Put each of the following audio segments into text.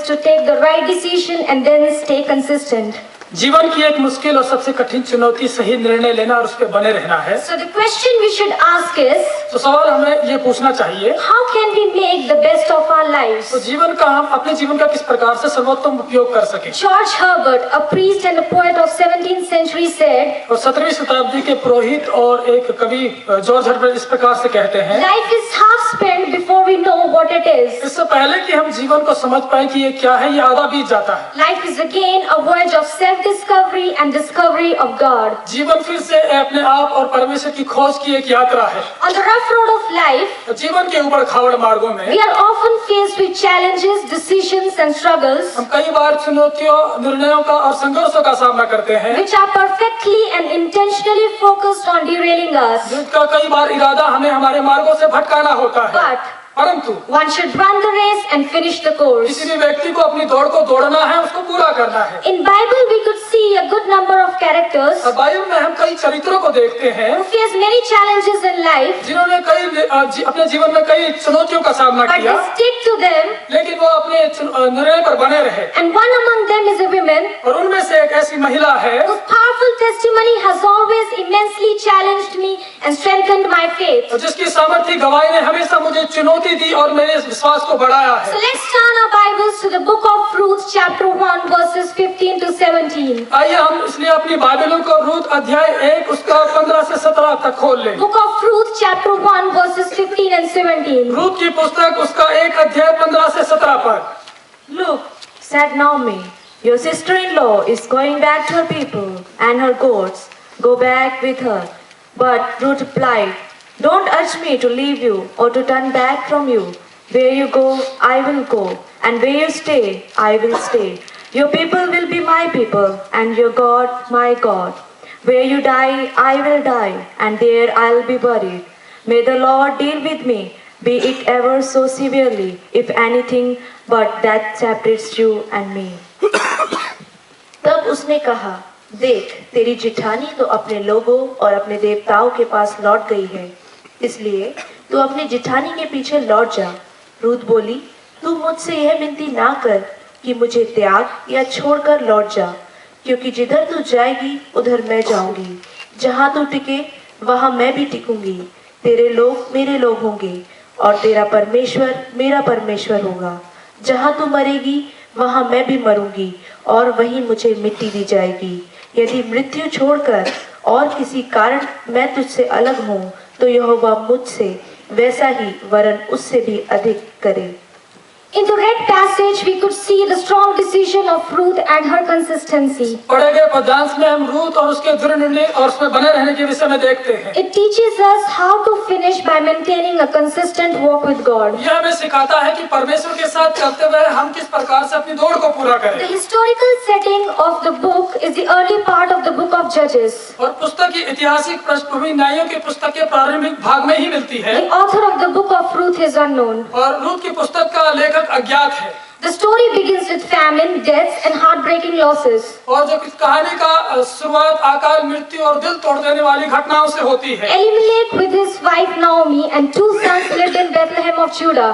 to take the right decision and then stay consistent. जीवन की एक मुश्किल और सबसे कठिन चुनौती सही निर्णय लेना और उस पर बने रहना है। So the question we should ask is, तो सवाल हमें ये पूछना चाहिए, how can we make the best of our lives? तो जीवन का हम अपने जीवन का किस प्रकार से सर्वोत्तम उपयोग कर सकें। George Herbert, a priest and a poet of 17th century, said, और 17वीं शताब्दी के पुरोहित और एक कवि जॉर्ज हर्बर्ट इस प्रकार से कहते हैं, life is half spent before we know what it is. इससे पहले कि हम जीवन को समझ पाए कि ये क्या है, ये आधा बीत जाता है। Life is again a voyage of self-discovery and discovery of God. जीवन फिर से अपने आप और परमेश्वर की खोज की एक यात्रा है। On the rough road of life, जीवन के ऊपर खावड़ मार्गों में we are often faced with challenges, decisions and struggles हम कई बार चुनौतियों, निर्णयों का और संघर्षों का सामना करते हैं, which are perfectly and intentionally focused on derailing us. जिनका कई बार इरादा हमें हमारे मार्गों से भटकाना होता है। But परंतु one should run the race and finish the course. किसी भी व्यक्ति को अपनी दौड़ को दौड़ना है, उसको पूरा करना है। In Bible we could see a good number of characters और बाइबल में हम कई चरित्रों को देखते हैं who faced many challenges in life, जिन्होंने अपने जीवन में कई चुनौतियों का सामना but किया, they stick to them, लेकिन वो अपने निर्णय पर बने रहे। and one among them is a woman और उनमें से एक ऐसी महिला है whose powerful testimony has always immensely challenged me and strengthened my faith. जिसकी सामर्थ्य गवाही ने हमेशा मुझे चुनौती दी और मेरे विश्वास को बढ़ाया So है। let's turn our Bibles to the book of Ruth, chapter 1, verses 15 to 17. आइए हम इसलिए अपनी बाइबलों को रूत अध्याय 1 उसका 15 से 17 तक खोल लें। Book of Ruth, chapter 1, verses 15 and 17. Ruth की पुस्तक उसका 1 अध्याय 15 से 17 पर। Look, said Naomi, your sister-in-law is going back to her people and her goats. Go back with her. But Ruth replied, don't urge me to leave you or to turn back from you. Where you go, I will go, and where you stay, I will stay. Your people will be my people, and your God my God. Where you die, I will die, and there I'll be buried. May the Lord deal with me, be it ever so severely, if anything but that separates you and me. तब उसने कहा, देख, तेरी जिठानी तो अपने लोगों और अपने देवताओं के पास लौट गई है, इसलिए तू अपनी जिठानी के पीछे लौट जा। रूथ बोली, तू मुझसे यह विनती ना कर कि मुझे त्याग या छोड़कर लौट जा, क्योंकि जिधर तू जाएगी उधर मैं जाऊंगी, जहाँ तू टिके वहाँ मैं भी टिकूंगी। तेरे लोग मेरे लोग होंगे और तेरा परमेश्वर मेरा परमेश्वर होगा। जहाँ तू मरेगी वहाँ मैं भी मरूंगी और वहीं मुझे मिट्टी दी जाएगी। यदि मृत्यु छोड़कर और किसी कारण मैं तुझसे अलग हूँ तो यहोवा मुझसे वैसा ही वरन उससे भी अधिक करे। In the read passage, we could see the strong decision of Ruth and her consistency. पढ़े गए पदांश में हम रूत और उसके दृढ़ निर्णय और उसमें बने रहने के विषय में देखते हैं। It teaches us how to finish by maintaining a consistent walk with God. यह हमें सिखाता है कि परमेश्वर के साथ चलते हुए हम किस प्रकार से अपनी दौड़ को पूरा The करें। historical setting of the book is the early part of the book of Judges. और पुस्तक की ऐतिहासिक पृष्ठभूमि न्यायों की पुस्तक के प्रारंभिक भाग में ही मिलती है। The author of the book of Ruth is unknown. और रूत की पुस्तक का लेखक अज्ञात है। The story begins with famine, deaths and heartbreaking losses. और जो कहानी का शुरुआत अकाल मृत्यु और दिल तोड़ देने वाली घटनाओं से होती है। Elimelech with his wife Naomi and two sons lived in Bethlehem of Judah.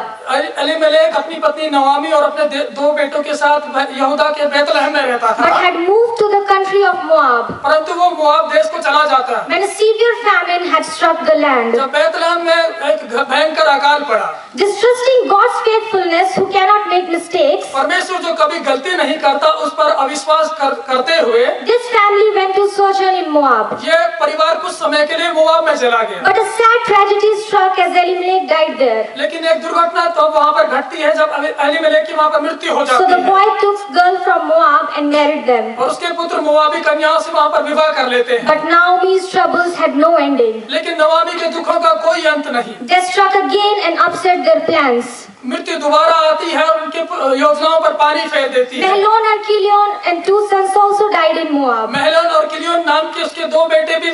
Elimelech अपनी पत्नी नवामी और अपने दो बेटों के साथ यहूदा के बैतलहम में रहता But था, had moved to the country of Moab परंतु वो मोआब देश को चला जाता है when a severe famine had struck the land. जब बैतलहम में एक भयंकर अकाल पड़ा। Distrusting God's faithfulness, who cannot make mistakes, परमेश्वर जो कभी गलती नहीं करता, उस पर अविश्वास करते हुए this family went to sojourn in Moab. ये परिवार कुछ समय के लिए मोआब में चला गया। But a sad tragedy struck as Elimelech died there. लेकिन एक दुर्घटना तो वहाँ पर घटती है जब एलीमेलेक की वहाँ पर मृत्यु हो So जाती the है boy took girl from Moab and married them. और उसके पुत्र मोआबी कन्याओं से वहाँ पर विवाह कर लेते हैं। But Naomi's troubles had no ending. लेकिन नवामी के दुखों का कोई अंत नहीं। Death struck again and upset their plans. मृत्यु दोबारा आती है और उनके योजनाओं पर पानी फेर देती है। Mahlon and Chilion and two sons also died in Moab. महलोन और किलियोन नाम के उसके दो बेटे भी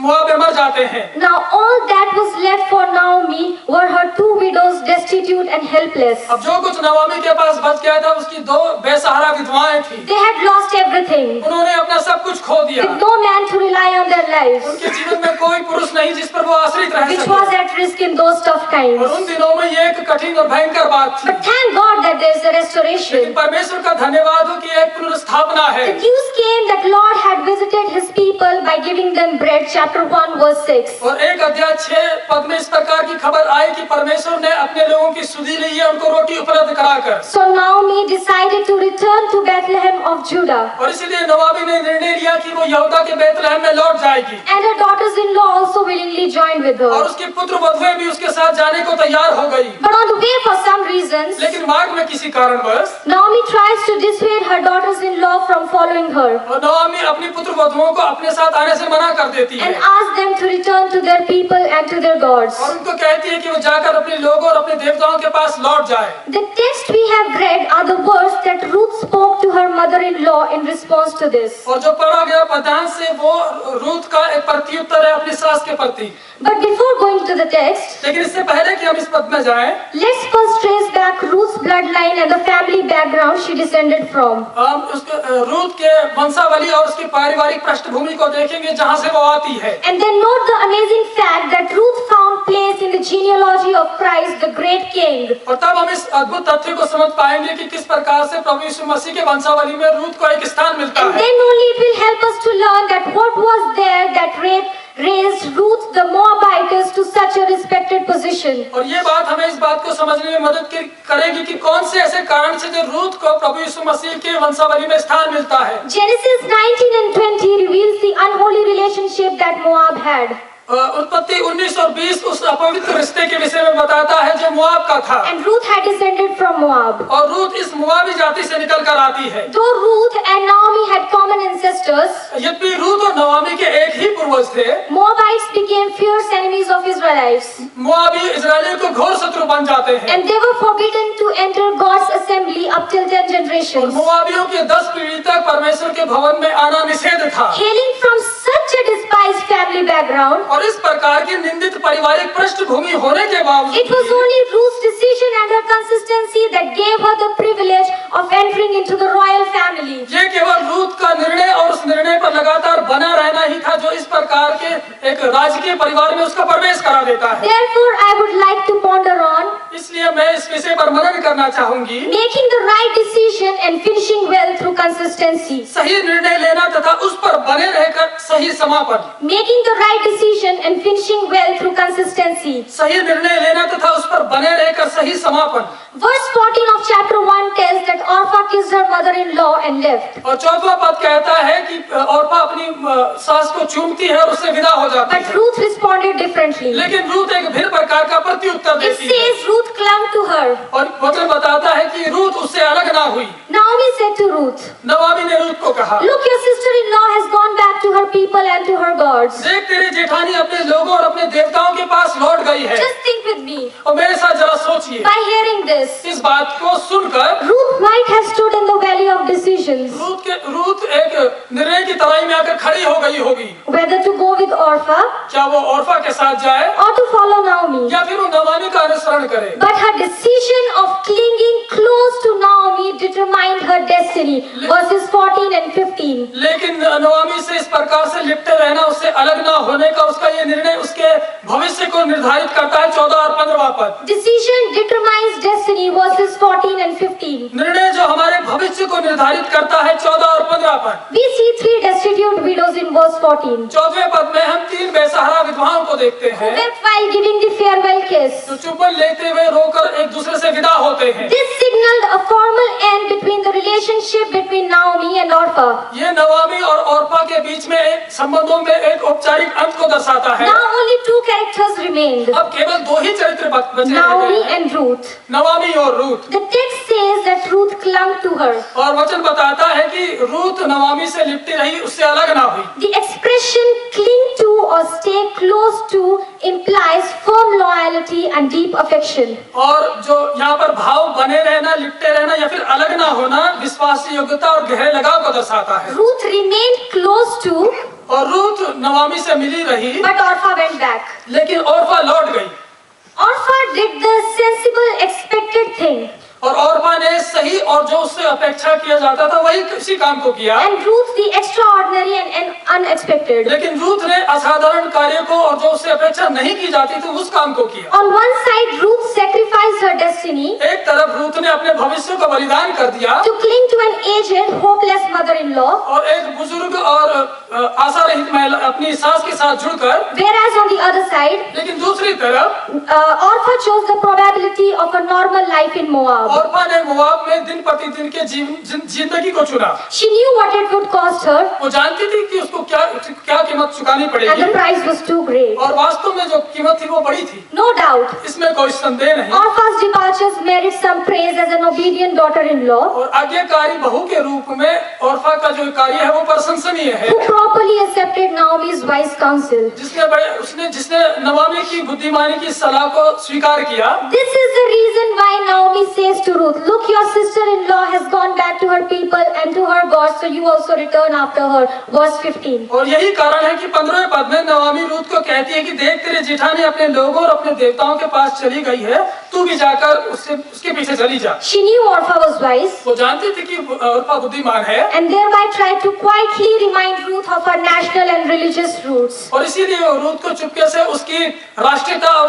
मोआब में मर जाते हैं। Now all that was left for Naomi were her two widows, destitute and helpless. अब जो कुछ नवामी के पास बच गया था उसकी दो बेसहारा विधवाएं थी। They had lost everything. उन्होंने अपना अपना सब कुछ खो दिया, with no man to rely on their lives, उनके जीवन में कोई पुरुष नहीं जिस पर वो आश्रित रह which सके। was at risk in those tough और times. उन दिनों में ये एक कठिन और भयंकर बात थी, But thank God that there is a लेकिन restoration. परमेश्वर का धन्यवाद हो कि एक पुनर्स्थापना है। The news came that Lord had visited his people by giving them bread, chapter 1 verse 6. और 1 अध्याय 6 पद में इस प्रकार की खबर आई कि परमेश्वर ने अपने लोगों की सुधि ली है, उनको रोटी उपलब्ध कराकर। So Naomi decided to return to Bethlehem of Judah, और इसलिए नवामी ने निर्णय लिया कि वो यहूदा के बैतलहम में लौट जाएगी, and her daughters-in-law also willingly joined with और her. उसकी पुत्र वधुएं भी उसके साथ जाने को तैयार हो गई। But on the way, for some reasons, लेकिन मार्ग में किसी कारणवश Naomi tries to dissuade her daughters-in-law from following her और नवामी अपनी पुत्र वधुओं को अपने साथ आने से मना कर देती है and ask them to return to their people and to their gods. और उनको कहती है कि वो जाकर अपने लोगों और अपने देवताओं के पास लौट जाए। The text we have read are the words that Ruth spoke to her mother-in-law in response to this. और जो पढ़ा गया पदांश से वो रूत का एक प्रत्युत्तर है अपनी सास के प्रति। But before going to the text, लेकिन इससे पहले कि हम इस पद में जाएं, let's first trace back Ruth's bloodline and the family background she descended from. हम उसके रूत के वंशावली और उसकी पारिवारिक पृष्ठभूमि को देखेंगे जहां से वो आती है। And then note the amazing fact that Ruth found place in the genealogy of Christ, the great King. और तब हम इस अद्भुत तथ्य को समझ पाएंगे कि किस प्रकार से प्रभु यीशु मसीह के वंशावली में रूत को एक स्थान मिलता And है। then only it will help us to learn that what was there that raised Ruth the Moabitess to such a respected position. और ये बात हमें इस बात को समझने में मदद करेगी कि कौन से ऐसे कारण से जो रूत को प्रभु यीशु मसीह के वंशावली में स्थान मिलता है। Genesis 19 and 20 reveals the unholy relationship that Moab had. उत्पत्ति 19 और 20 उस अपवित्र रिश्ते के विषय में बताता है जो मोआब का था। And Ruth had descended from Moab. और रूत इस मोआबी जाति से निकल कर आती है। Though Ruth and Naomi had common ancestors, यद्यपि रूत और नवामी के एक ही पूर्वज थे, Moabites became fierce enemies of Israelites. मोआबी इजरायलियों को घोर शत्रु बन जाते हैं And they were forbidden to enter God's assembly up till 10 और generations. मोआबियों के 10 पीढ़ी तक परमेश्वर के भवन में आना निषेध था। Hailing from such a despised family background, और इस प्रकार की निंदित पारिवारिक पृष्ठभूमि होने के it बावजूद was only Ruth's decision and her consistency that gave her the privilege of entering into the royal family. ये केवल रूत का निर्णय और उस निर्णय पर लगातार बना रहना ही था जो इस प्रकार के एक राजकीय परिवार में उसका प्रवेश करा देता है। Therefore, I would like to ponder on इसलिए मैं इस विषय पर मनन करना चाहूंगी, making the right decision and finishing well through consistency. सही निर्णय लेना तथा उस पर बने रहकर सही समापन। Making the right decision and finishing well through consistency. सही निर्णय लेना तथा उस पर बने रहकर सही समापन। Verse 14 of chapter 1 tells that Orpah kissed her mother-in-law and left. और 4वां पद कहता है कि औरपा अपनी सास को चूमती है और उससे विदा हो जाती But है। Ruth responded differently. लेकिन रूत एक भिन्न प्रकार का प्रत्युत्तर It देती है says Ruth clung to her. और वचन बताता है कि रूत उससे अलग ना हुई। Naomi said to Ruth, नवामी ने रूत को कहा, look, your sister-in-law has gone back to her people and to her gods. देख तेरी जेठानी अपने लोगों और अपने देवताओं के पास लौट गई है। Just think with me. और मेरे साथ जरा सोचिए, By hearing this, इस बात को सुनकर Ruth might have stood in the valley of decisions, Ruth एक निर्णय की तराई में आकर खड़ी हो गई होगी, whether to go with Orpah क्या वो औरफा के साथ जाए or to follow Naomi. या फिर वो नवामी का अनुसरण करे। But her decision of clinging close to Naomi determined her destiny. Verses 14 and 15. लेकिन नवामी से इस प्रकार से लिपटे रहना, उससे अलग ना होने का उसका ये निर्णय उसके भविष्य को निर्धारित करता है। 14 और 15वां पद, Decision determines destiny. Verses 14 and 15. निर्णय जो हमारे भविष्य को निर्धारित करता है। 14 और 15 पद, We see 3 destitute widows in verse 14. 14वें पद में हम 3 बेसहारा विधवाओं को देखते Who हैं wept while giving the farewell kiss. जो चुंबन लेते हुए रोकर एक दूसरे से विदा होते हैं। This signaled a formal end between the relationship between Naomi and Orpah. ये नवामी और औरपा के बीच में एक संबंधों में एक औपचारिक अंत को दर्शाता है। Now only 2 characters remained, अब केवल 2 ही चरित्र बचे Naomi हैं, and Ruth. नवामी और Ruth. The text says that Ruth clung to her. और वचन बताता है कि रूत नवामी से लिपटी रही, उससे अलग ना हुई। The expression cling to or stay close to implies firm loyalty and deep affection. और जो यहाँ पर भाव बने रहना, लिपटे रहना या फिर अलग ना होना विश्वास योग्यता और गहरे लगाव को दर्शाता है। Ruth remained close to, और रूत नवामी से मिली रही, but Orpah went back. लेकिन औरपा लौट गई। Orpah did the sensible expected thing, और औरपा ने सही और जो उससे अपेक्षा किया जाता था वही किसी काम को किया। and Ruth the extraordinary unexpected. लेकिन रूथ ने असाधारण कार्य को और जो उससे अपेक्षा नहीं की जाती थी उस काम को किया। On one side, Ruth sacrificed her destiny एक तरफ रूथ ने अपने भविष्य को बलिदान कर दिया to cling to an aged, hopeless mother-in-law, और एक बुजुर्ग और आशा रहित महिला अपनी सास के साथ जुड़कर, whereas on the other side, लेकिन दूसरी तरफ Orpah chose the probability of a normal life in Moab. औरपा ने मोआब में दिन प्रतिदिन के जिंदगी को चुना। She knew what it would cost her, वो जानती थी कि उसको क्या कीमत चुकानी and पड़ेगी the price was too great. और वास्तव में जो कीमत थी वो बड़ी थी, No doubt, इसमें कोई संदेह नहीं। Orpah's departures merit some praise as an obedient daughter-in-law और आज्ञाकारी बहू के रूप में औरफा का जो कार्य है वो प्रशंसनीय है, who properly accepted Naomi's wise counsel. जिसने नवामी की बुद्धिमानी की सलाह को स्वीकार किया। This is the reason why Naomi says to Ruth, "Look, your sister-in-law has gone back to her people and to her gods, so you also return after her." Verse 15. और यही कारण है कि 15वें पद में नवामी रूथ को कहती है कि देख तेरे जेठानी अपने लोगों और अपने देवताओं के पास चली गई है, तू भी जाकर उसके पीछे चली जा। She knew Orpah was wise वो जानती थी कि औरफा बुद्धिमान है and thereby tried to quietly remind Ruth of her national and religious roots. और इसीलिए वो रूथ को चुपके से उसकी राष्ट्रीयता और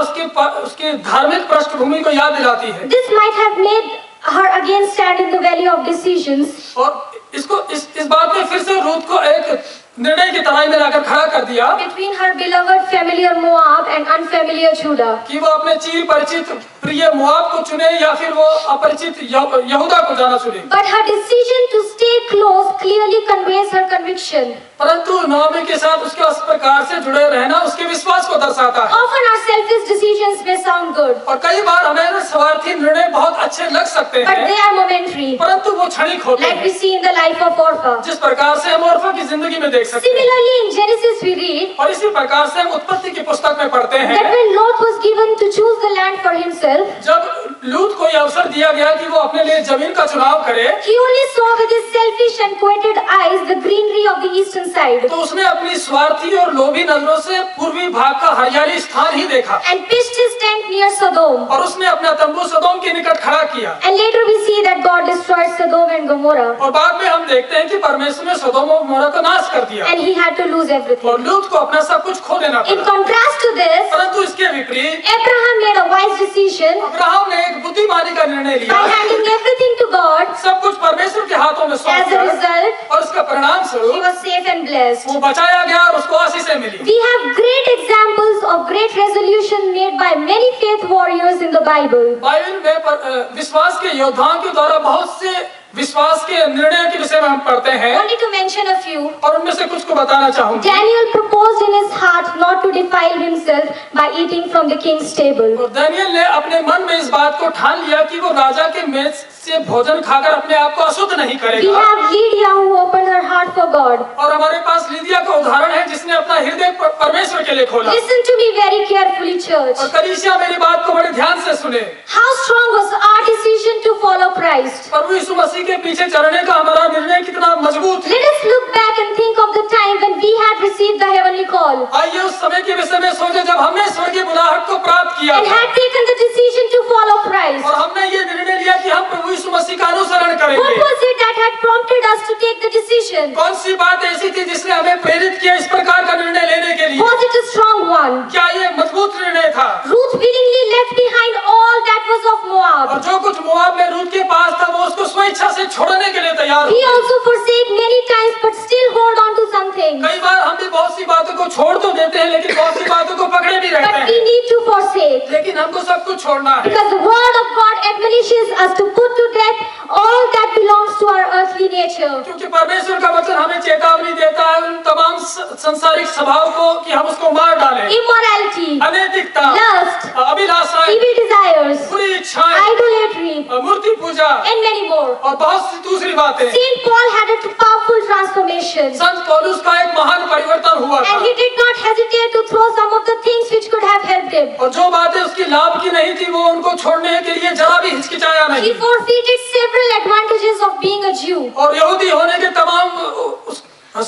उसकी धार्मिक पृष्ठभूमि को याद दिलाती है। This might have made her again stand in the valley of decisions. और इस बात ने फिर से रूथ को एक निर्णय की तराई में लाकर खड़ा कर दिया Between her beloved familiar Moab and unfamiliar Judah. कि वो अपने चिर परिचित प्रिय मोआब को चुने या फिर वो अपरिचित यहूदा को जाना चुने। But her decision to stay close clearly conveys her conviction. परंतु नोआमी के साथ उसके उस प्रकार से जुड़े रहना उसके विश्वास को दर्शाता है। Often our selfish decisions may sound good, और कई बार हमें स्वार्थी निर्णय बहुत अच्छे लग सकते but हैं, they are momentary, परंतु वो क्षणिक होते like we हैं, see in the life of Orpah. जिस प्रकार से हम औरफा की जिंदगी में देख सकते हैं। Similarly, in Genesis we read और इसी प्रकार से हम उत्पत्ति की पुस्तक में पढ़ते that हैं, when Lot was given to choose the land for himself, जब लूत को यह अवसर दिया गया कि वो अपने लिए जमीन का चुनाव करे, he only saw with his selfish and coveted eyes the greenery of the eastern side तो उसने अपनी स्वार्थी और लोभी नजरों से पूर्वी भाग का हरियाली स्थान ही देखा and pitched his tent near Sodom. और उसने अपना तंबू सदोम के निकट खड़ा किया। And later we see that God destroyed Sodom and Gomorrah, और बाद में हम देखते हैं कि परमेश्वर ने सदोम और गमोरा का नाश कर दिया and he had to lose और everything. लूत को अपना सब कुछ खो देना In पड़ा। contrast to this, परंतु इसके विपरीत Abraham made a wise decision Abraham ने एक बुद्धिमानी का निर्णय लिया, by handing everything to God. सब कुछ परमेश्वर के हाथों में सौंप As a दिया result, और इसका परिणाम he स्वरूप was safe and blessed. वो बचाया गया और उसको आशीषें मिली। We have great examples of great resolution made by many faith warriors in the Bible. Bible में विश्वास के योद्धाओं के द्वारा बहुत से विश्वास के निर्णयों के विषय में हम पढ़ते हैं Only to mention a few. और उनमें से कुछ को बताना चाहूंगा। Daniel proposed in his heart not to defile himself by eating from the king's table. और दानियल ने अपने मन में इस बात को ठान लिया कि वो राजा के मेज से भोजन खाकर अपने आप को अशुद्ध नहीं We करेगा। have Lydia who opened her heart for God. और हमारे पास लिदिया का उदाहरण है जिसने अपना हृदय परमेश्वर के लिए खोला। Listen to me very carefully, church. और कलीसिया मेरी बात को बड़े ध्यान से सुने। How strong was our decision to follow Christ? प्रभु यीशु मसीह के पीछे चलने का हमारा निर्णय कितना मजबूत है। Let us look back and think of the time when we had received the heavenly call आइए उस समय के विषय में सोचे जब हमने स्वर्गीय बुलाहट को प्राप्त किया and था had taken the decision to follow Christ. और हमने ये निर्णय लिया कि हम प्रभु यीशु मसीह का अनुसरण What करेंगे। was it that had prompted us to take the decision? कौन सी बात ऐसी थी जिसने हमें प्रेरित किया इस प्रकार का निर्णय लेने के लिए? Was it a strong one? क्या ये मजबूत निर्णय था? Ruth willingly left behind all that was of और Moab. जो कुछ मोआब में रूत के पास था वो उसको स्वेच्छा से छोड़ने के लिए तैयार He हो। also forsake many times but still hold on to something. कई बार हम भी बहुत सी बातों को छोड़ तो देते हैं लेकिन बहुत सी बातों को पकड़े भी रहते But we हैं, need to forsake. लेकिन हमको सब कुछ छोड़ना है Because the word of God admonishes us to put to death all that belongs to our earthly nature. क्योंकि परमेश्वर का वचन हमें चेतावनी देता है उन तमाम संसारिक स्वभाव को कि हम उसको मार डालें। Immorality, अनैतिकता, lust, अभिलाषाएं, evil desires, बुरी इच्छाएं, idolatry, Murthy Puja and many more. और बहुत सी दूसरी बातें। Saint Paul had a powerful transformation. संत पौलुस का एक महान परिवर्तन हुआ था And he did not hesitate to throw some of the things which could have helped him. और जो बातें उसकी लाभ की नहीं थी वो उनको छोड़ने के लिए जरा भी हिचकिचाया He नहीं forfeited several advantages of being a Jew. और यहूदी होने के तमाम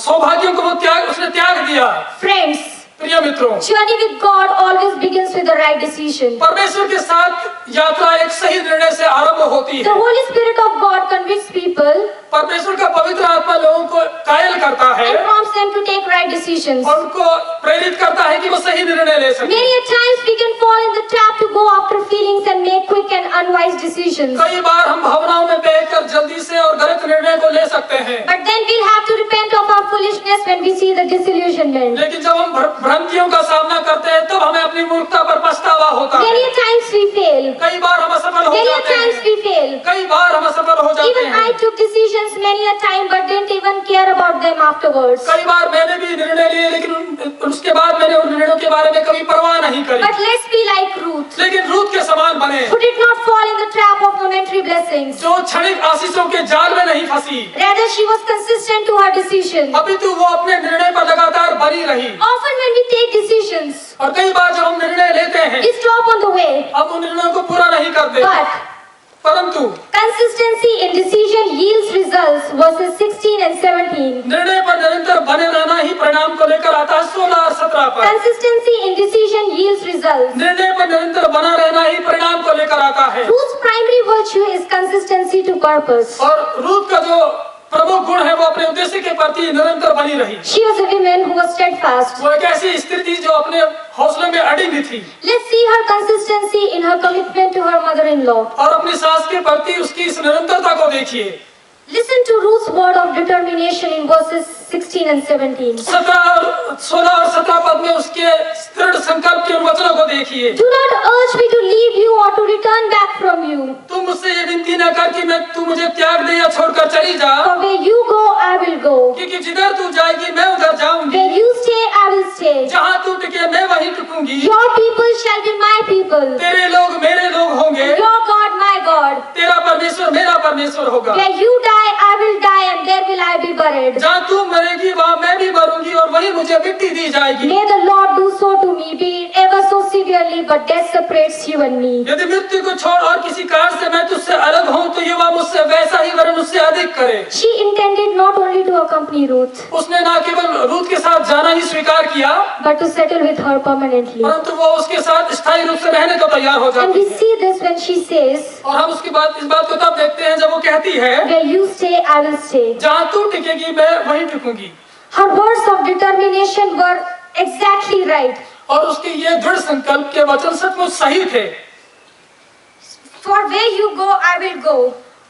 सौभाग्यों को वो उसने त्याग दिया। Friends, प्रिय मित्रों, journey with God always begins with the right decision. परमेश्वर के साथ यात्रा एक सही निर्णय से आरंभ होती The है। Holy Spirit of God convicts people परमेश्वर का पवित्र आत्मा लोगों को कायल करता है and prompts them to take right decisions. और उनको प्रेरित करता है कि वो सही निर्णय ले सके। Many a times we can fall in the trap to go after feelings and make quick and unwise decisions. कई बार हम भावनाओं में बहकर जल्दी से और गलत निर्णय को ले सकते हैं, But then we'll have to repent of our foolishness when we see the disillusionment. लेकिन जब हम भ्रांतियों का सामना करते हैं तब हमें अपनी मूर्खता पर पछतावा होता Many है। a times we fail. कई बार हम असफल हो Many a जाते times हैं, we fail. कई बार हम असफल हो जाते Even I हैं। took decisions many a time but didn't even care about them afterwards. कई बार मैंने भी निर्णय लिए लेकिन उसके बाद मैंने उन निर्णयों के बारे में कभी परवाह नहीं करी। But let's be like Ruth, लेकिन रूत के समान बने, who did not fall in the trap of momentary blessings. जो क्षणिक आशीषों के जाल में नहीं फंसी, Rather, she was consistent to her decision. अपितु वो अपने निर्णय पर लगातार बनी रही। Often when we take decisions, और कई बार जब हम निर्णय लेते हैं we stop on the way. हम उन निर्णयों को पूरा नहीं करते, But परंतु consistency in decision yields results. Verses 16 and 17. निर्णय पर निरंतर बने रहना ही परिणाम को लेकर आता है। 16 और 17 पर Consistency in decision yields results. निर्णय पर निरंतर बना रहना ही परिणाम को लेकर आता है। Ruth's primary virtue is consistency to purpose. और रूत का जो प्रमुख गुण है वो अपने उद्देश्य के प्रति निरंतर बनी रही। She was a woman who was steadfast. वो एक ऐसी स्त्री थी जो अपने हौसले में अड़ी थी Let's see her consistency in her commitment to her mother-in-law. और अपनी सास के प्रति उसकी इस निरंतरता को देखिए। Listen to Ruth's word of determination in verses 16 and 17. 16 और 17 पद में उसके दृढ़ संकल्प के वचनों को देखिए। Do not urge me to leave you or to return back from you. तुम मुझसे ये विनती न कर कि मैं तू मुझे त्याग दे या छोड़कर चली जा, For where you go, I will go. क्योंकि जिधर तू जाएगी मैं उधर जाऊंगी, Where you stay, I will stay. जहाँ तू टिके मैं वहीं टिकूंगी। Your people shall be my people. तेरे लोग मेरे लोग होंगे, Your God, my God. तेरा परमेश्वर मेरा परमेश्वर होगा। Where you die, I will die, and there will I be buried. जहाँ तू मरेगी वहाँ मैं भी मरूंगी और वहीं मुझे मिट्टी दी जाएगी। May the Lord do so to me, be it ever so severely, but death separates you and me. यदि मृत्यु को छोड़ और किसी कारण से मैं तुझसे अलग हूँ तो ये वह मुझसे वैसा ही वरन उससे अधिक करे। She intended not only to accompany Ruth, उसने न केवल रूत के साथ जाना ही स्वीकार किया, but to settle with her permanently. परंतु वो उसके साथ स्थायी रूप से रहने को तैयार हो And जाती we है। see this when she says, और हम उसकी बात इस बात को तब देखते हैं जब वो कहती है, where you stay, I will stay. जहाँ तू टिकेगी मैं वहीं टिकूंगी। Her words of determination were exactly right. और उसके ये दृढ़ संकल्प के वचन सचमुच सही थे। For where you go, I will go.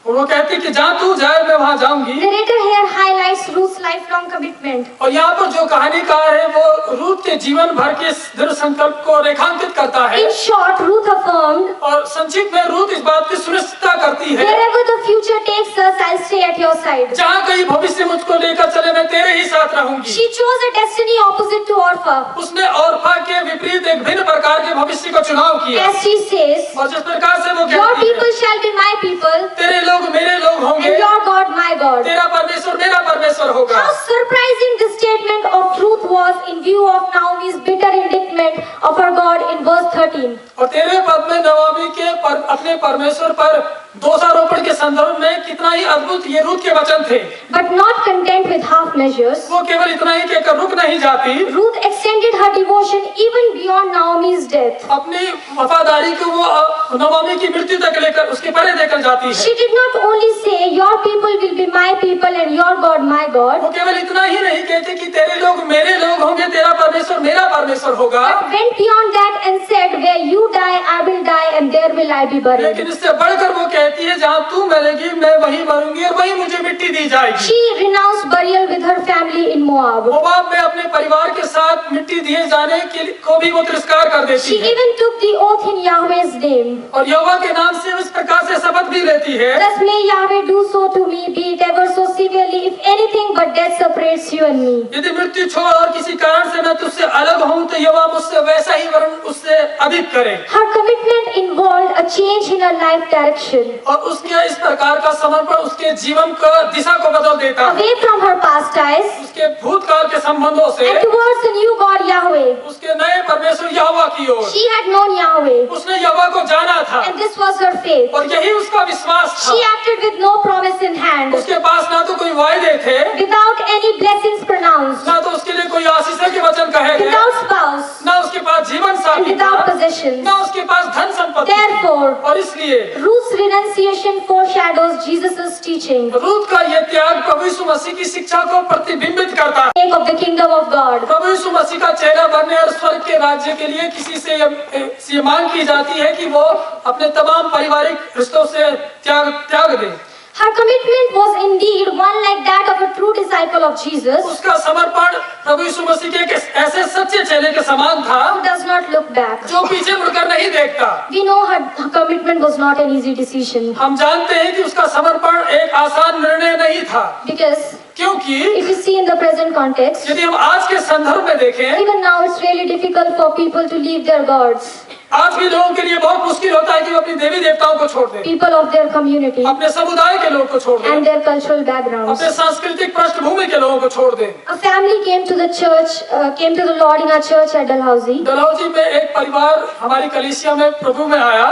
और वो कहती कि जहाँ तू जाए मैं वहाँ जाऊंगी। Narrator here highlights Ruth's lifelong commitment. और यहाँ पर जो कहानीकार है वो रूत के जीवन भर के इस दृढ़ संकल्प को रेखांकित करता है। In short, Ruth affirmed, और संक्षिप्त में रूत इस बात की सुनिश्चितता करती है, wherever the future takes us, I'll stay at your side. जहाँ कहीं भविष्य मुझको लेकर चले मैं तेरे ही साथ रहूंगी। She chose a destiny opposite to Orpha. उसने औरफा के विपरीत एक भिन्न प्रकार के भविष्य को चुनाव किया। As she says, और जिस प्रकार से वो your कहती है, people shall be my people, तेरे लोग मेरे लोग होंगे, and your God my God. तेरा परमेश्वर मेरा परमेश्वर होगा। How surprising this statement of truth was in view of Naomi's bitter indictment of her God in verse 13. और 13वें पद में नवामी के अपने परमेश्वर पर दोषारोपण के संदर्भ में कितना ही अद्भुत ये रूत के वचन थे। But not content with half measures, वो केवल इतना ही कहकर रुक नहीं जाती, Ruth extended her devotion even beyond Naomi's death. अपनी वफादारी को वो नवामी की मृत्यु तक लेकर उसके परे लेकर जाती She है। did not only say, your people will be my people and your God my God, वो केवल इतना ही नहीं कहते कि तेरे लोग मेरे लोग होंगे, तेरा परमेश्वर मेरा परमेश्वर होगा, but went beyond that and said, where you die, I will die and there will I be buried. लेकिन इससे बढ़कर वो कहती है जहाँ तू मरेगी मैं वहीं मरूंगी और वहीं मुझे मिट्टी दी जाएगी। She renounced burial with her family in Moab. Moab में अपने परिवार के साथ मिट्टी दिए जाने को भी वो तिरस्कार कर देती She है even took the oath in Yahweh's name. और यहोवा के नाम से उस प्रकार से शपथ भी लेती है, Thus may Yahweh do so to me, be it ever so severely, if anything but death separates you and me. यदि मृत्यु छोड़ और किसी कारण से मैं तुझसे अलग हूँ तो यहोवा मुझसे वैसा ही वरन उससे अधिक करे। Her commitment involved a change in her life direction, और उसके इस प्रकार का समर्पण उसके जीवन को दिशा को बदल देता है, away from her past ties उसके भूतकाल के संबंधों से and towards the new God Yahweh. उसके नए परमेश्वर यहोवा की ओर। She had known Yahweh, उसने यहोवा को जाना था and this was her faith. और यही उसका विश्वास था। She acted with no promise in hand, उसके पास ना तो कोई वायदे थे, without any blessings pronounced, ना तो उसके लिए कोई आशीष के वचन कहे गए, without spouse, ना उसके पास जीवन and साथी था without possessions. possessions. ना उसके पास धन संपत्ति। Therefore, और इसलिए Ruth's renunciation foreshadows Jesus' teaching Ruth का यह त्याग प्रभु यीशु मसीह की शिक्षा को प्रतिबिंबित करता है। of the kingdom of God. प्रभु यीशु मसीह का चेहरा बनने और स्वर्ग के राज्य के लिए किसी से ये मांग की जाती है कि वो अपने तमाम पारिवारिक रिश्तों से त्याग दे। Her commitment was indeed one like that of a true disciple of Jesus उसका समर्पण प्रभु यीशु मसीह के एक ऐसे सच्चे चेले के समान था who does not look back. जो पीछे मुड़कर नहीं देखता। We know her commitment was not an easy decision हम जानते हैं कि उसका समर्पण एक आसान निर्णय नहीं था, because क्योंकि if you see in the present context, यदि हम आज के संदर्भ में देखें, even now it's really difficult for people to leave their gods, आज भी लोगों के लिए बहुत मुश्किल होता है कि वो अपनी देवी देवताओं को छोड़ दें, people of their community अपने समुदाय के लोगों को छोड़ दें, and their cultural backgrounds. अपने सांस्कृतिक पृष्ठभूमि के लोगों को छोड़ दें। A family came to the church, came to the Lord in our church at Dalhousie. Dalhousie में एक परिवार हमारी कलीसिया में प्रभु में आया।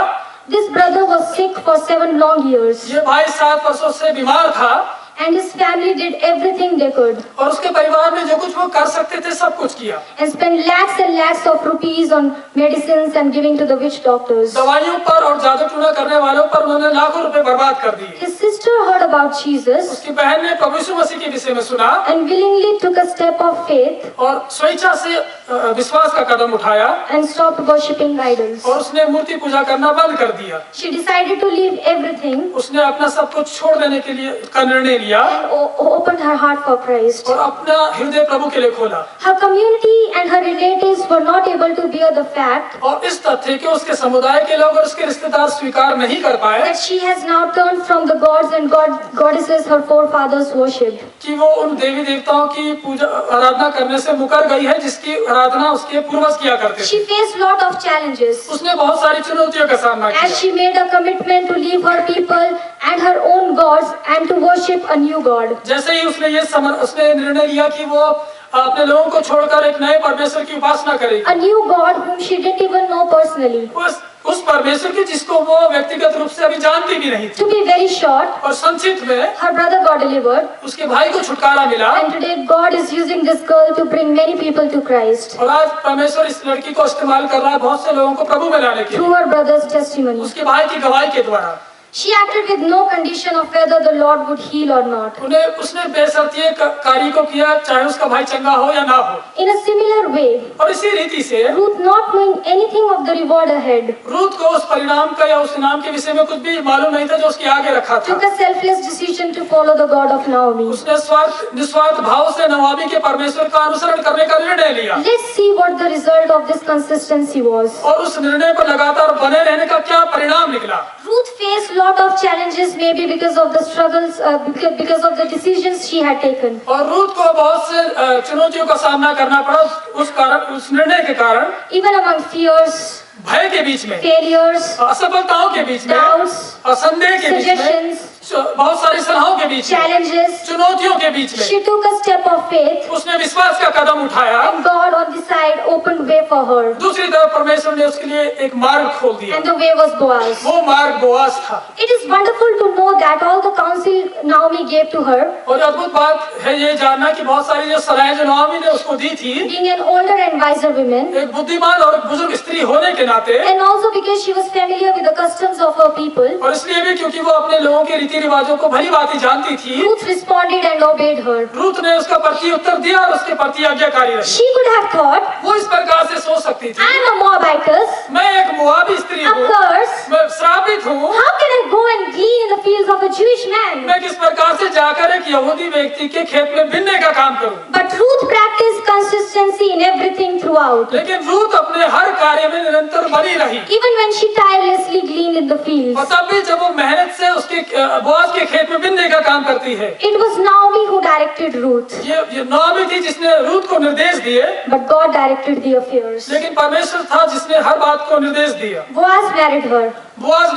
This brother was sick for 7 long years, ये भाई 7 वर्षों से बीमार था and his family did everything they could और उसके परिवार ने जो कुछ वो कर सकते थे सब कुछ किया। and spent lakhs and lakhs of rupees on medicines and giving to the witch doctors. दवाइयों पर और जादू टूना करने वालों पर उन्होंने लाखों रुपए बर्बाद कर दिए। His sister heard about Jesus उसकी बहन ने प्रभु यीशु मसीह के विषय में सुना and willingly took a step of faith और स्वेच्छा से विश्वास का कदम उठाया and stopped worshipping idols. और उसने मूर्ति पूजा करना बंद कर दिया। She decided to leave everything उसने अपना सब कुछ छोड़ देने के लिए का निर्णय लिया and opened her heart for Christ. और अपना हृदय प्रभु के लिए खोला। Her community and her relatives were not able to bear the fact और इस तथ्य के उसके समुदाय के लोग और उसके रिश्तेदार स्वीकार नहीं कर पाए that she has now turned from the gods and goddesses her forefathers worshipped. कि वो उन देवी देवताओं की पूजा आराधना करने से मुकर गई है जिसकी आराधना उसके पूर्वज किया करते थे। She faced lot of challenges उसने बहुत सारी चुनौतियों का सामना किया as she made a commitment to leave her people and her own gods and to worship a new God. जैसे ही उसने निर्णय लिया कि वो अपने लोगों को छोड़कर एक नए परमेश्वर की उपासना करेगी। A new God whom she didn't even know personally. उस परमेश्वर की जिसको वो व्यक्तिगत रूप से अभी जानती भी नहीं थी। To be very short, और संक्षिप्त में her brother got delivered उसके भाई को छुटकारा मिला and today God is using this girl to bring many people to Christ और आज परमेश्वर इस लड़की को इस्तेमाल कर रहा है बहुत से लोगों को प्रभु में लाने के through लिए her brother's testimony. उसके भाई की गवाही के द्वारा। She acted with no condition of whether the Lord would heal or not. उसने बेशर्तिये कार्य को किया चाहे उसका भाई चंगा हो या ना हो। In a similar way, और इसी रीति से Ruth, not knowing anything of the reward ahead, Ruth को उस परिणाम का या उस इनाम के विषय में कुछ भी मालूम नहीं था जो उसके आगे रखा था। took a selfless decision to follow the God of Naomi. उसने निस्वार्थ भाव से नवामी के परमेश्वर का अनुसरण करने का निर्णय लिया Let's see what the result of this consistency was. और उस निर्णय पर लगातार बने रहने का क्या परिणाम निकला। Ruth faced lot of challenges, maybe because of the struggles, because of the decisions she had taken. और रूत को बहुत से चुनौतियों का सामना करना पड़ा उस निर्णय के कारण। Even among fears, भय के बीच में, failures, असफलताओं के बीच में, doubts, और संदेह के बीच में, suggestions, बहुत सारी सलाहों के बीच में, challenges, चुनौतियों के बीच में she took a step of faith उसने विश्वास का कदम उठाया। and God on the side opened way for her. दूसरी तरफ परमेश्वर ने उसके लिए एक मार्ग खोल दिया। And the way was Boaz. वो मार्ग बोआज था। It is wonderful to know that all the counsel Naomi gave to her, और अद्भुत बात है ये जानना कि बहुत सारी जो सलाहें जो नाओमी ने उसको दी थी, being an older and wiser woman, एक बुद्धिमान और बुजुर्ग स्त्री होने के नाते, and also because she was familiar with the customs of her people, और इसलिए भी क्योंकि वो अपने लोगों के रीति रिवाजों को भली भांति जानती थी, Ruth responded and obeyed her. Ruth ने उसका प्रति उत्तर दिया और उसके प्रति आज्ञाकारी रही। She could have thought, वो इस प्रकार से सोच सकती थी, I am a Moabitess, मैं एक मोआबी स्त्री a हूँ, curse. मैं श्रापित हूँ, How can I go and glean in the fields of a Jewish man? मैं किस प्रकार से जाकर एक यहूदी व्यक्ति के खेत में बिनने का काम करूँ। But Ruth practiced consistency in everything throughout. लेकिन रूत अपने हर कार्य में निरंतर बनी रही। Even when she tirelessly gleaned in the fields. और तब भी जब वो मेहनत से उसके बोआज के खेत में बिनने का काम करती है, It was Naomi who directed Ruth, ये नाओमी थी जिसने रूत को निर्देश दिए, but God directed the affairs. लेकिन परमेश्वर था जिसने हर बात को निर्देश दिया। Boaz married her. बोआज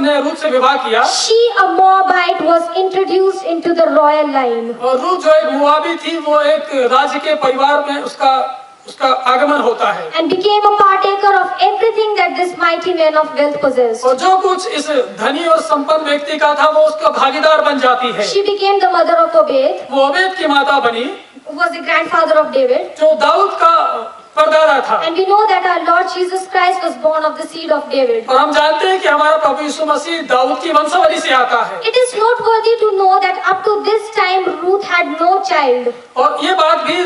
ने रूत से विवाह किया। She, a Moabite, was introduced into the royal line. और रूत जो एक मोआबी थी वो एक राज्य के परिवार में उसका आगमन होता है And became a partaker of everything that this mighty man of wealth possessed. और जो कुछ इस धनी और संपन्न व्यक्ति का था वो उसका भागीदार बन जाती है। She became the mother of Obed, वो ओबेद की माता बनी, who was the grandfather of David. जो दाऊद का परदादा था। And we know that our Lord Jesus Christ was born of the seed of David. और हम जानते हैं कि हमारा प्रभु यीशु मसीह दाऊद की वंशावली से आता है। It is noteworthy to know that up to this time Ruth had no child. और ये बात भी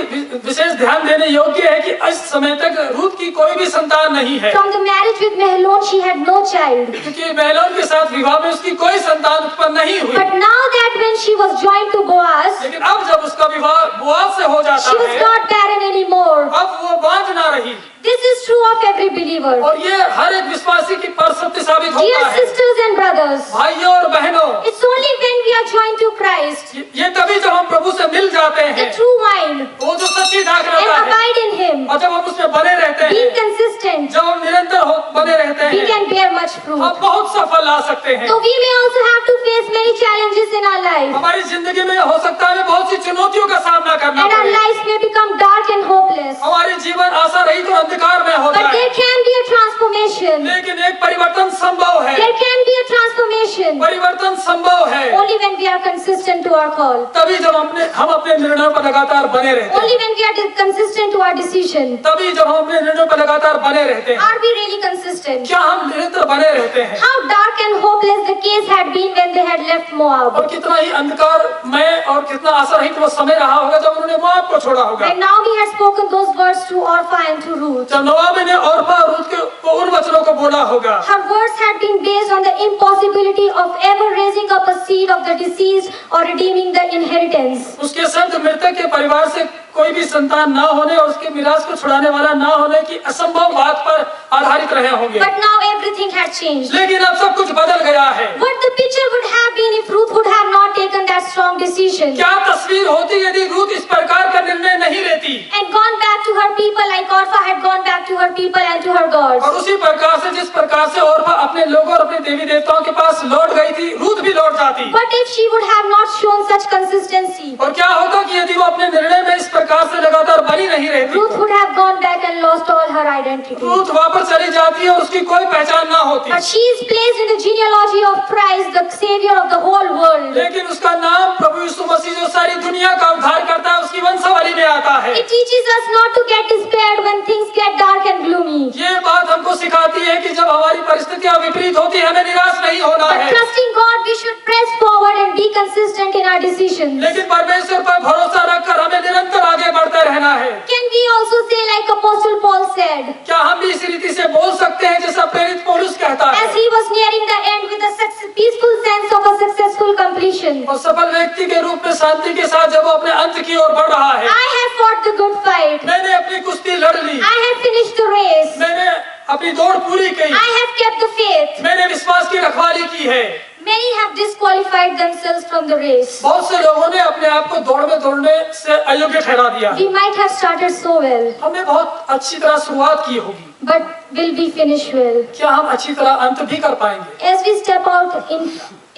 विशेष ध्यान देने योग्य है कि इस समय तक रूथ की कोई भी संतान नहीं है, From the marriage with Mahlon she had no child. क्योंकि महलोन के साथ विवाह में उसकी कोई संतान उत्पन्न नहीं हुई। But now that when she was joined to Boaz, लेकिन अब जब उसका विवाह बोआज से हो जाता she was है, not barren anymore. अब वो बांझ ना रही। This is true of every believer. और ये हर एक विश्वासी की पर सत्य साबित Dear होता है। sisters and brothers, भाइयों और बहनों, it's only when we are joined to Christ, ये तभी जब हम प्रभु से मिल जाते the हैं, true wine, वो जो सच्ची दाख and रहता है, abide in Him, और जब हम उसमें बने रहते being हैं, consistent, जब हम निरंतर बने रहते we हैं, can bear much fruit. हम बहुत सफल ला सकते हैं। So we may also have to face many challenges in our life, हमारी जिंदगी में हो सकता है हमें बहुत सी चुनौतियों का सामना करना and our पड़े। lives may become dark and hopeless. हमारी जीवन आशा रहित और अंधकार में हो But जाए, there can be a transformation. लेकिन एक परिवर्तन संभव है। There can be a transformation परिवर्तन संभव है only when we are consistent to our call. तभी जब हम अपने निर्णयों पर लगातार बने रहते Only हैं। when we are consistent to our decision. तभी जब हम अपने निर्णयों पर लगातार बने रहते हैं। Are we really consistent? क्या हम निरंतर बने रहते हैं? How dark and hopeless the case had been when they had left Moab. और कितना ही अंधकारमय और कितना आशारहित वो समय रहा होगा जब उन्होंने मोआब को छोड़ा होगा। And Naomi had spoken those words to Orpah and to Ruth. जब नोआमी ने ओर्पा और रूत को उन वचनों को बोला होगा, Her words had been based on the impossibility of ever raising up a seed of the deceased or redeeming the inheritance. उसके शब्द मृतक के परिवार से कोई भी संतान ना होने और उसके मिरास को छुड़ाने वाला ना होने की असंभव बात पर आधारित रहे होंगे। But now everything had changed. लेकिन अब सब कुछ बदल गया है। What the picture would have been if Ruth would have not taken that strong decision क्या तस्वीर होती यदि रूत इस प्रकार का निर्णय नहीं लेती and gone back to her people like Orpah had gone back to her people and to her gods. और उसी प्रकार से जिस प्रकार से ओर्पा अपने लोगों और अपने देवी देवताओं के पास लौट गई थी, रूत भी लौट जाती। But if she would have not shown such consistency, और क्या होता कि यदि वो अपने निर्णय में इस प्रकार से लगातार बनी नहीं रहती, Ruth would have gone back and lost all her identity. Ruth वापस चली जाती और उसकी कोई पहचान ना होती। But she is placed in the genealogy of Christ, the Savior of the whole world. लेकिन उसका नाम प्रभु यीशु मसीह जो सारी दुनिया का उद्धार करता है, उसकी वंशावली में आता है। It teaches us not to get despaired when things get dark and gloomy, ये बात हमको सिखाती है कि जब हमारी परिस्थितियां विपरीत होती है, हमें निराश नहीं होना but है, trusting God, we should press forward and be consistent in our decisions. लेकिन परमेश्वर पर भरोसा रखकर हमें निरंतर आगे बढ़ते रहना है। Can we also say like Apostle Paul said, क्या हम भी इस रीति से बोल सकते हैं जैसा प्रेरित पौलुस कहता है? as he was nearing the end with a peaceful sense of a successful completion, और सफल व्यक्ति के रूप में शांति के साथ जब वो अपने अंत की ओर बढ़ रहा है, I have fought the good fight, मैंने अपनी कुश्ती लड़ ली, I have finished the race, मैंने अपनी दौड़ पूरी की, I have kept the faith. मैंने विश्वास की रखवाली की है। Many have disqualified themselves from the race. बहुत से लोगों ने अपने आप को दौड़ में दौड़ने से अयोग्य ठहरा दिया। We might have started so well, हमने बहुत अच्छी तरह शुरुआत की होगी, but will we finish well? क्या हम अच्छी तरह अंत भी कर पाएंगे? As we step out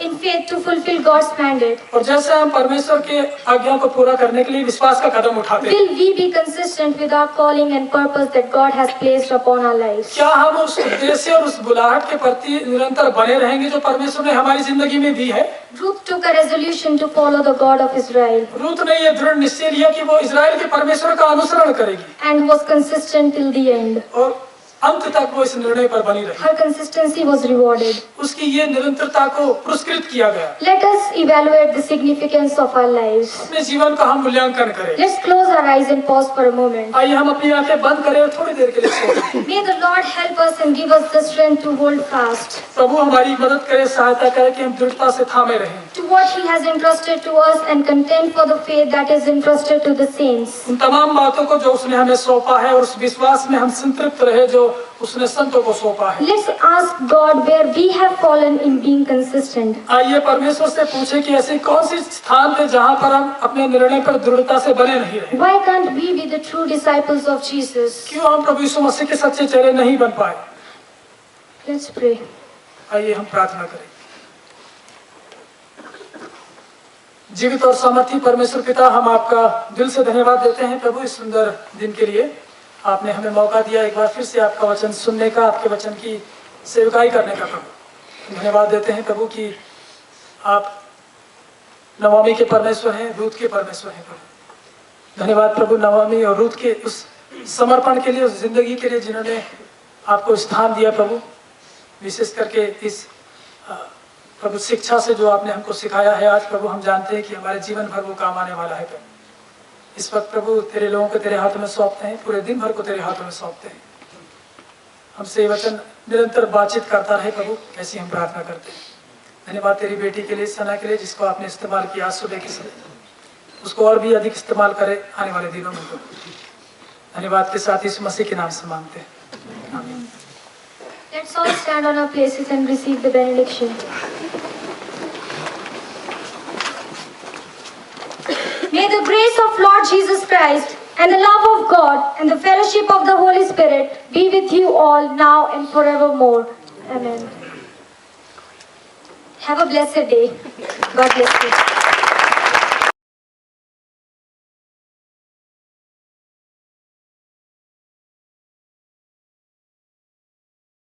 in faith to fulfill God's mandate, और जैसे हम परमेश्वर के आज्ञा को पूरा करने के लिए विश्वास का कदम उठाते हैं, will we be consistent with our calling and purpose that God has placed upon our lives? क्या हम उस उद्देश्य और उस बुलाहट के प्रति निरंतर बने रहेंगे जो परमेश्वर ने हमारी जिंदगी में दी है? Ruth took a resolution to follow the God of Israel Ruth ने यह दृढ़ निश्चय लिया कि वो इजराइल के परमेश्वर का अनुसरण करेगी and was consistent till the end. और अंत तक वो इस निर्णय पर बनी रही। Her consistency was rewarded. उसकी ये निरंतरता को पुरस्कृत किया गया। Let us evaluate the significance of our lives. अपने जीवन का हम मूल्यांकन करें। Let's close our eyes and pause for a moment. आइए हम अपनी आंखें बंद करें और थोड़ी देर के लिए सोचें। May the Lord help us and give us the strength to hold fast प्रभु हमारी मदद करे, सहायता करे कि हम दृढ़ता से थामे रहें to what He has entrusted to us and contend for the faith that is entrusted to the saints. उन तमाम बातों को जो उसने हमें सौंपा है और उस विश्वास में हम संतृप्त रहे जो उसने संतों को सौंपा है। Let's ask God where we have fallen in being consistent. आइए परमेश्वर से पूछे कि ऐसी कौन सी स्थान थे जहाँ पर हम अपने निर्णय पर दृढ़ता से बने नहीं रहे। Why can't we be the true disciples of Jesus? क्यों हम प्रभु यीशु मसीह के सच्चे चेहरे नहीं बन पाए? Let's pray. आइए हम प्रार्थना करें। जीवित और सामर्थी परमेश्वर पिता, हम आपका दिल से धन्यवाद देते हैं प्रभु इस सुंदर दिन के लिए। आपने हमें मौका दिया एक बार फिर से आपका वचन सुनने का, आपके वचन की सेवकाई करने का। प्रभु धन्यवाद देते हैं प्रभु कि आप नवामी के परमेश्वर हैं, रूत के परमेश्वर हैं। प्रभु धन्यवाद प्रभु, नवामी और रूत के उस समर्पण के लिए, उस जिंदगी के लिए जिन्होंने आपको स्थान दिया प्रभु। विशेष करके इस प्रभु शिक्षा से जो आपने हमको सिखाया है आज प्रभु, हम जानते हैं कि हमारे जीवन भर वो काम आने वाला है प्रभु। इस वक्त प्रभु तेरे लोगों को तेरे हाथों में सौंपते हैं, पूरे दिन भर को तेरे हाथों में सौंपते हैं। हमसे ये वचन निरंतर बातचीत करता रहे प्रभु, ऐसी हम प्रार्थना करते हैं। धन्यवाद तेरी बेटी के लिए, सना के लिए, जिसको आपने इस्तेमाल किया सुबह के समय, उसको और भी अधिक इस्तेमाल करे आने वाले दिनों में प्रभु। धन्यवाद के साथ इस मसीह के नाम से मांगते हैं, आमीन। Let's all stand on our places and receive the benediction. May the grace of Lord Jesus Christ and the love of God and the fellowship of the Holy Spirit be with you all now and forevermore. Amen. Have a blessed day. God bless you.